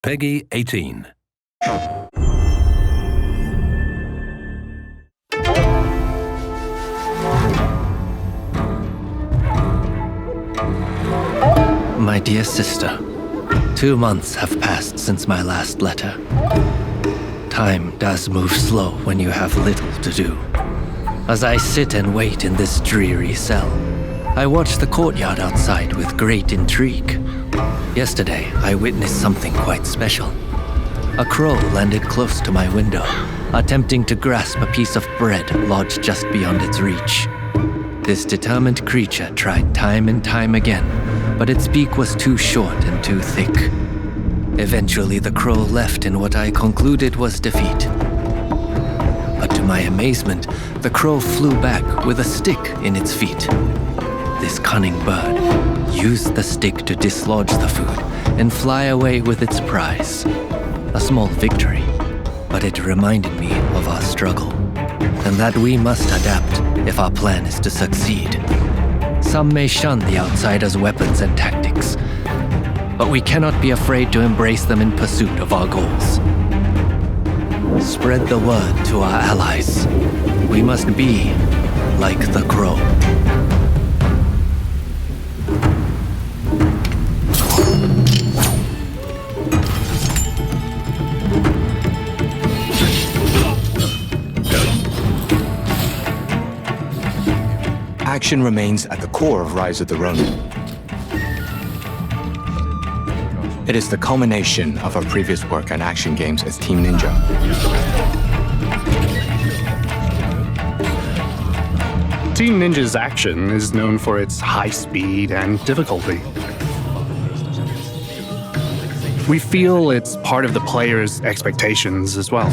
Peggy 18. My dear sister, 2 months have passed since my last letter. Time does move slow when you have little to do. As I sit and wait in this dreary cell, I watch the courtyard outside with great intrigue. Yesterday, I witnessed something quite special. A crow landed close to my window, attempting to grasp a piece of bread lodged just beyond its reach. This determined creature tried time and time again, but its beak was too short and too thick. Eventually, the crow left in what I concluded was defeat. But to my amazement, the crow flew back with a stick in its feet. This cunning bird used the stick to dislodge the food and fly away with its prize. A small victory, but it reminded me of our struggle, and that we must adapt if our plan is to succeed. Some may shun the outsider's weapons and tactics, but we cannot be afraid to embrace them in pursuit of our goals. Spread the word to our allies. We must be like the crow. Action remains at the core of Rise of the Ronin. It is the culmination of our previous work on action games as Team Ninja. Team Ninja's action is known for its high speed and difficulty. We feel it's part of the player's expectations as well.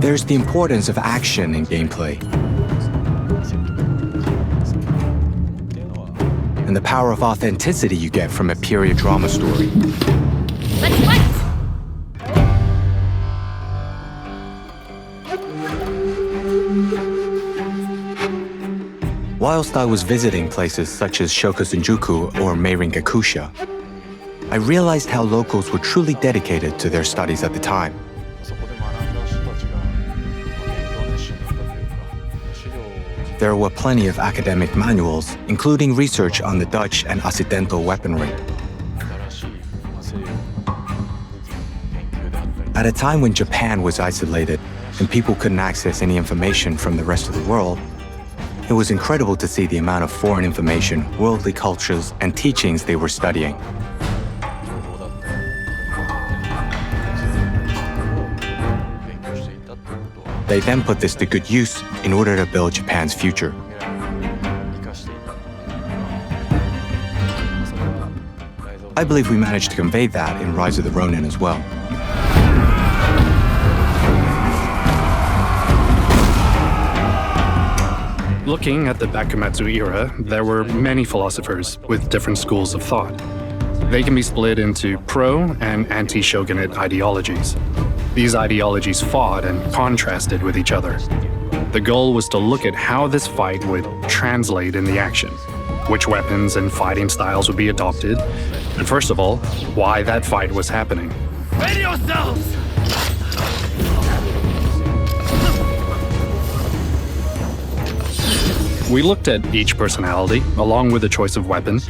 There's the importance of action in gameplay, and the power of authenticity you get from a period drama story. Let's fight! Whilst I was visiting places such as Shokosunjuku or Meiringakusha, I realized how locals were truly dedicated to their studies at the time. There were plenty of academic manuals, including research on the Dutch and Occidental weaponry. At a time when Japan was isolated and people couldn't access any information from the rest of the world, it was incredible to see the amount of foreign information, worldly cultures, and teachings they were studying. They then put this to good use in order to build Japan's future. I believe we managed to convey that in Rise of the Ronin as well. Looking at the Bakumatsu era, there were many philosophers with different schools of thought. They can be split into pro- and anti-shogunate ideologies. These ideologies fought and contrasted with each other. The goal was to look at how this fight would translate in the action, which weapons and fighting styles would be adopted, and first of all, why that fight was happening. Ready yourselves! We looked at each personality, along with the choice of weapon,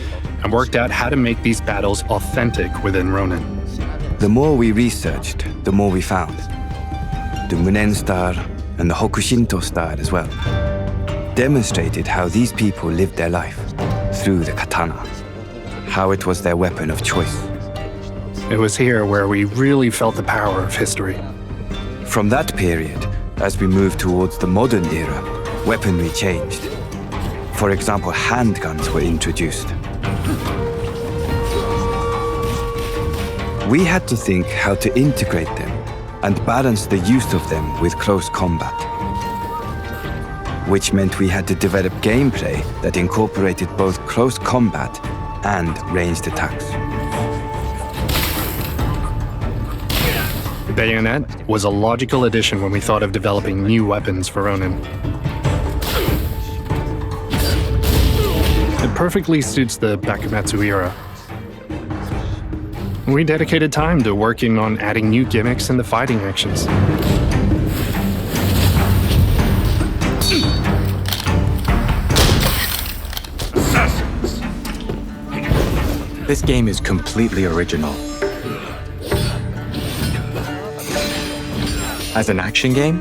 and worked out how to make these battles authentic within Ronin. The more we researched, the more we found. The Munen star and the Hokushinto star as well demonstrated how these people lived their life through the katana, how it was their weapon of choice. It was here where we really felt the power of history. From that period, as we moved towards the modern era, weaponry changed. For example, handguns were introduced. We had to think how to integrate them and balance the use of them with close combat, which meant we had to develop gameplay that incorporated both close combat and ranged attacks. The bayonet was a logical addition when we thought of developing new weapons for Ronin. perfectly suits the Bakumatsu era. We dedicated time to working on adding new gimmicks in the fighting actions. This game is completely original. As an action game,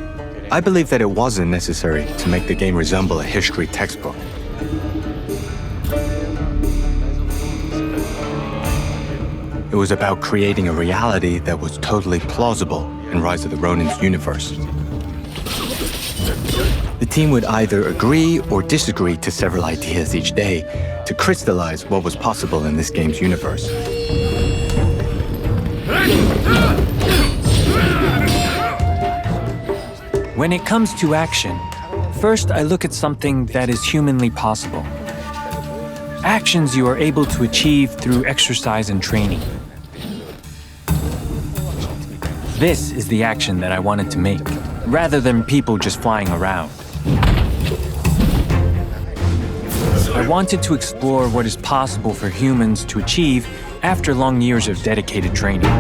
I believe that it wasn't necessary to make the game resemble a history textbook. It was about creating a reality that was totally plausible in Rise of the Ronin's universe. The team would either agree or disagree to several ideas each day to crystallize what was possible in this game's universe. When it comes to action, first I look at something that is humanly possible. Actions you are able to achieve through exercise and training. This is the action that I wanted to make, rather than people just flying around. I wanted to explore what is possible for humans to achieve after long years of dedicated training.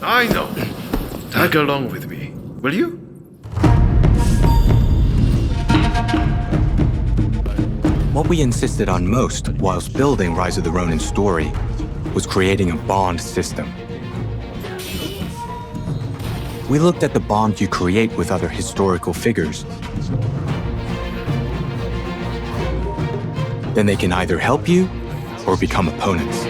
I know. Tag along with me, will you? What we insisted on most whilst building Rise of the Ronin's story was creating a bond system. We looked at the bond you create with other historical figures. Then they can either help you or become opponents.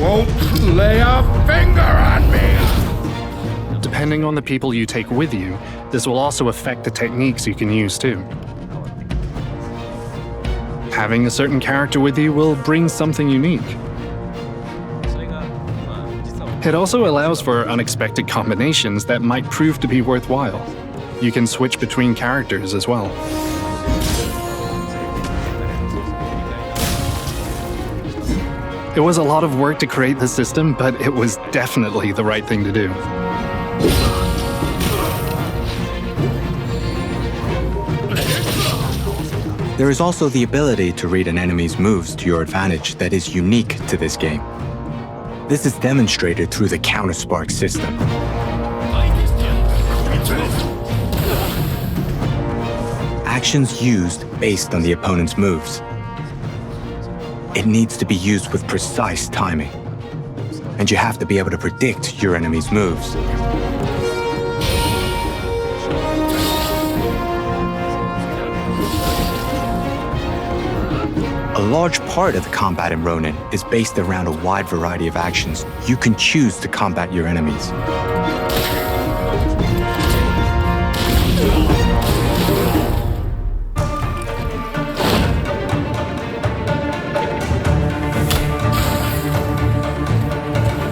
Won't lay a finger on me! Depending on the people you take with you, this will also affect the techniques you can use too. Having a certain character with you will bring something unique. It also allows for unexpected combinations that might prove to be worthwhile. You can switch between characters as well. It was a lot of work to create the system, but it was definitely the right thing to do. There is also the ability to read an enemy's moves to your advantage that is unique to this game. This is demonstrated through the counter-spark system. Actions used based on the opponent's moves. It needs to be used with precise timing, and you have to be able to predict your enemy's moves. A large part of the combat in Ronin is based around a wide variety of actions you can choose to combat your enemies.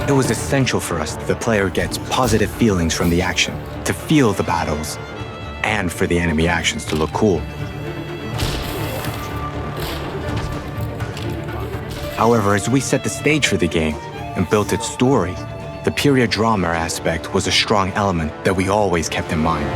It was essential for us that the player gets positive feelings from the action, to feel the battles, and for the enemy actions to look cool. However, as we set the stage for the game and built its story, the period drama aspect was a strong element that we always kept in mind.